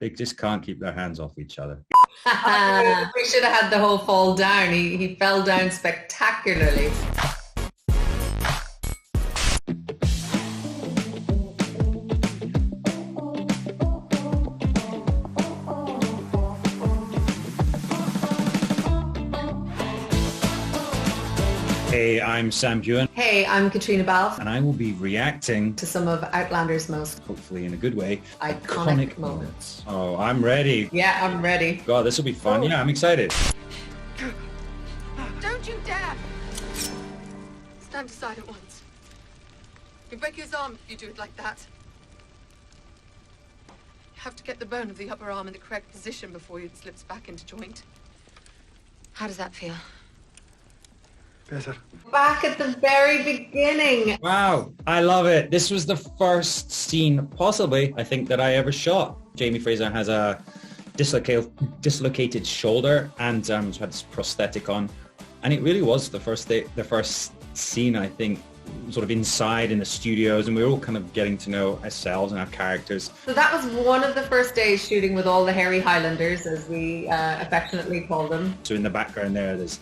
They just can't keep their hands off each other. We should have had the whole fall down. He fell down spectacularly. Hey, I'm Sam Hewen. Hey, I'm Katrina Balfe. And I will be reacting to some of Outlander's most, hopefully in a good way, iconic moments. Oh, I'm ready. Yeah, I'm ready. God, this will be fun. Yeah, I'm excited. Don't you dare! Stand aside at once. You break his arm if you do it like that. You have to get the bone of the upper arm in the correct position before it slips back into joint. How does that feel? Better. Back at the very beginning. Wow, I love it. This was the first scene, possibly, I think, that I ever shot. Jamie Fraser has a dislocated shoulder and had this prosthetic on. And it really was the first scene, I think, sort of inside in the studios, and we were all kind of getting to know ourselves and our characters. So that was one of the first days shooting with all the hairy Highlanders, as we affectionately call them. So in the background there's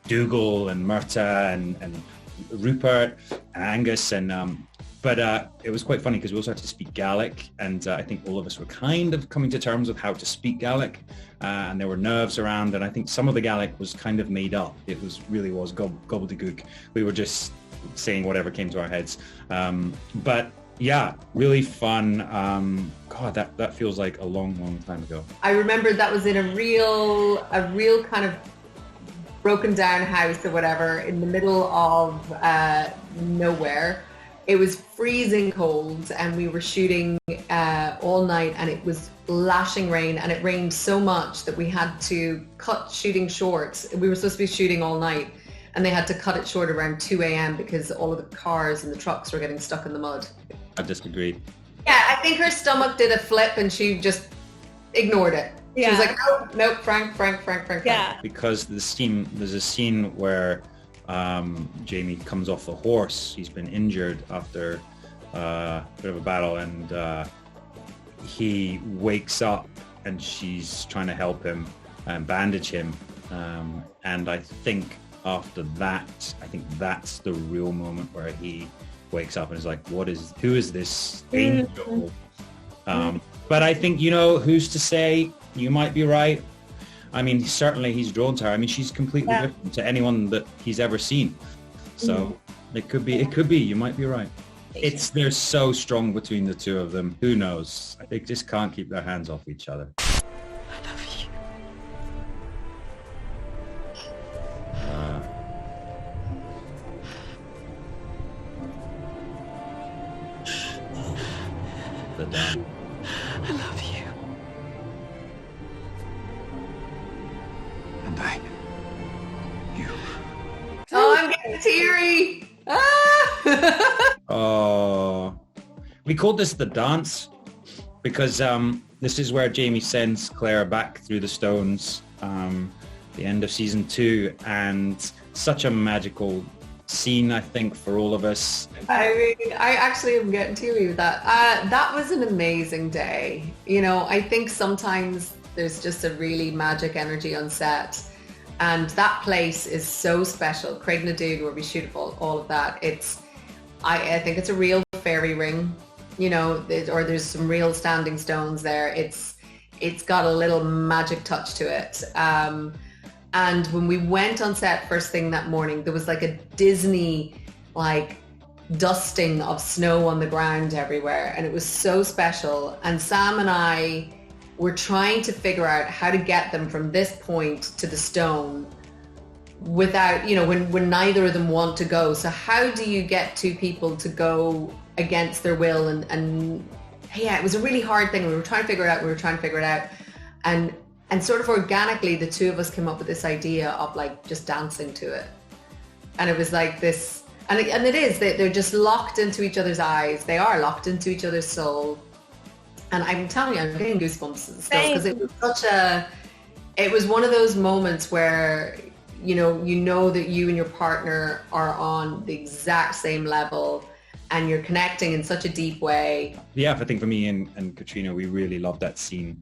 Dougal and Murta and Rupert and Angus, and but it was quite funny because we also had to speak Gaelic, and I think all of us were kind of coming to terms with how to speak Gaelic, and there were nerves around, and I think some of the Gaelic was kind of made up. It really was gobbledygook. We were just saying whatever came to our heads, but yeah, really fun. God, that feels like a long time ago. I remember that was in a real kind of broken down house or whatever in the middle of nowhere. It was freezing cold and we were shooting all night, and it was lashing rain, and it rained so much that we had to cut shooting short. We were supposed to be shooting all night, and they had to cut it short around 2 a.m. because all of the cars and the trucks were getting stuck in the mud. I disagree. Yeah, I think her stomach did a flip and she just ignored it. Yeah. She was like, nope, Frank. Yeah. Because there's a scene where Jamie comes off the horse. He's been injured after a bit of a battle, and he wakes up and she's trying to help him and bandage him. And I think after that, that's the real moment where he wakes up and is like, who is this angel? But I think, who's to say? You might be right. I mean, certainly he's drawn to her. I mean, she's completely different to anyone that he's ever seen. So it could be, you might be right. They're so strong between the two of them. Who knows? They just can't keep their hands off each other. I love you. The dance. I love you. And you. Oh, I'm getting teary. Ah! Oh, we called this the dance because this is where Jamie sends Claire back through the stones, the end of season 2, and such a magical scene, I think, for all of us. I mean, I actually am getting teary with that. That was an amazing day. I think sometimes there's just a really magic energy on set, and that place is so special. Craignadoon, where we shoot all of that, I think it's a real fairy ring, or there's some real standing stones there. It's got a little magic touch to it. And when we went on set first thing that morning, there was like a Disney dusting of snow on the ground everywhere, and it was so special. And Sam and I were trying to figure out how to get them from this point to the stone without, when neither of them want to go. So how do you get two people to go against their will? And yeah, it was a really hard thing. We were trying to figure it out. And sort of organically, the two of us came up with this idea of just dancing to it. And it was like this, and it is, they're just locked into each other's eyes. They are locked into each other's soul. And I'm telling you, I'm getting goosebumps and stuff because it was one of those moments where, you know that you and your partner are on the exact same level, and you're connecting in such a deep way. Yeah, I think for me and Katrina, we really loved that scene.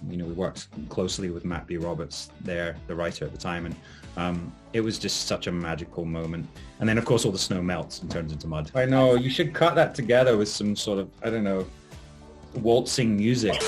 We worked closely with Matt B. Roberts there, the writer at the time, and it was just such a magical moment. And then, of course, all the snow melts and turns into mud. I know, you should cut that together with some sort of, I don't know, waltzing music.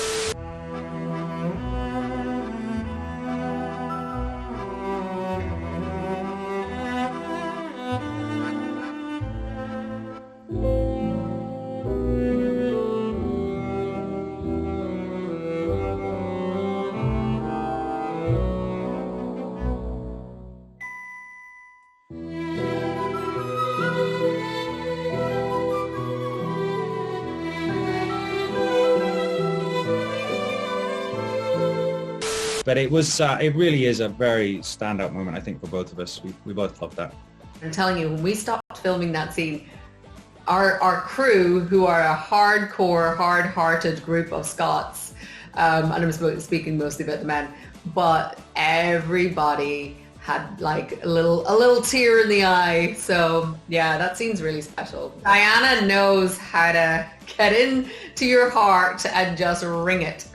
But it was, it really is a very standout moment, I think, for both of us. We both loved that. I'm telling you, when we stopped filming that scene, our crew, who are a hardcore, hard-hearted group of Scots, and I'm speaking mostly about the men, but everybody had like a little tear in the eye. So yeah, that scene's really special. Diana knows how to get into your heart and just ring it.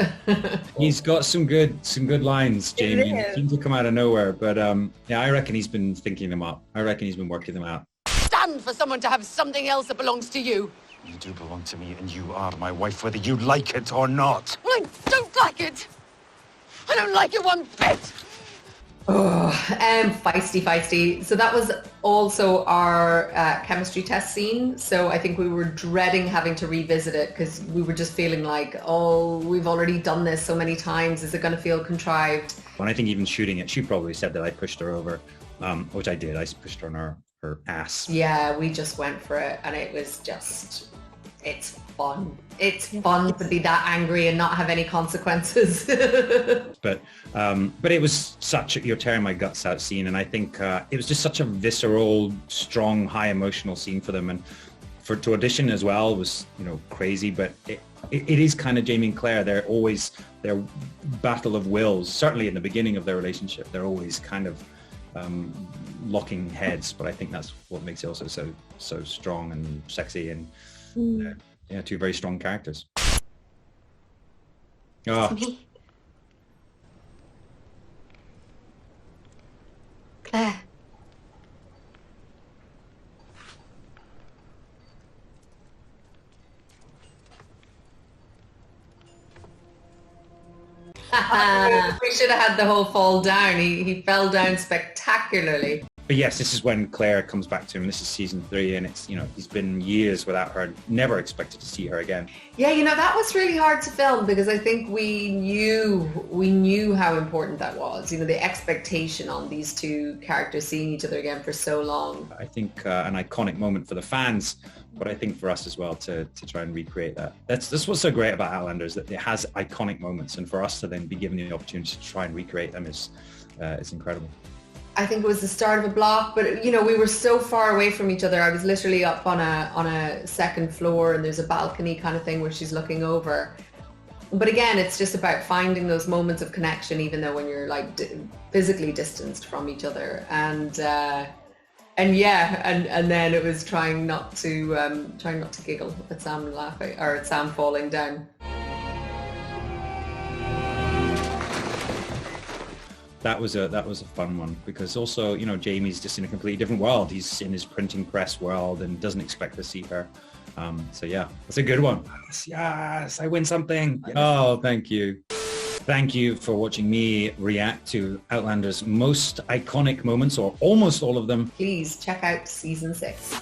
He's got some good lines, Jamie. They seem to come out of nowhere, but yeah, I reckon he's been thinking them up. I reckon he's been working them out. Stand for someone to have something else that belongs to you. You do belong to me, and you are my wife, whether you like it or not. Well, I don't like it. I don't like it one bit. Oh, feisty. So that was also our chemistry test scene. So I think we were dreading having to revisit it because we were just feeling like, oh, we've already done this so many times. Is it going to feel contrived? And I think even shooting it, she probably said that I pushed her over, which I did. I pushed her on her ass. Yeah, we just went for it, and it was just, it's fun. It's fun to be that angry and not have any consequences. But it was such a, you're tearing my guts out scene, and I think it was just such a visceral, strong, high emotional scene for them, and to audition as well was, you know, crazy. But it is kind of Jamie and Claire. They're always their battle of wills. Certainly in the beginning of their relationship, they're always kind of locking heads. But I think that's what makes it also so strong and sexy, and yeah, two very strong characters. It's me. Claire. We should have had the whole fall down. He fell down spectacularly. But yes, this is when Claire comes back to him. This is season 3, and it's, you know, he's been years without her, never expected to see her again. Yeah, you know, that was really hard to film because I think we knew how important that was. You know, the expectation on these two characters seeing each other again for so long. I think an iconic moment for the fans, but I think for us as well to try and recreate that. That's what's so great about Outlander, is that it has iconic moments, and for us to then be given the opportunity to try and recreate them is incredible. I think it was the start of a block, but you know, we were so far away from each other. I was literally up on a second floor, and there's a balcony kind of thing where she's looking over. But again, it's just about finding those moments of connection, even though when you're like physically distanced from each other. And yeah, and then it was trying not to giggle at Sam laughing, or at Sam falling down. That was a fun one, because also, you know, Jamie's just in a completely different world. He's in his printing press world and doesn't expect to see her. So yeah, that's a good one. Yes, I win something. Yes. Oh, thank you. Thank you for watching me react to Outlander's most iconic moments, or almost all of them. Please check out season 6.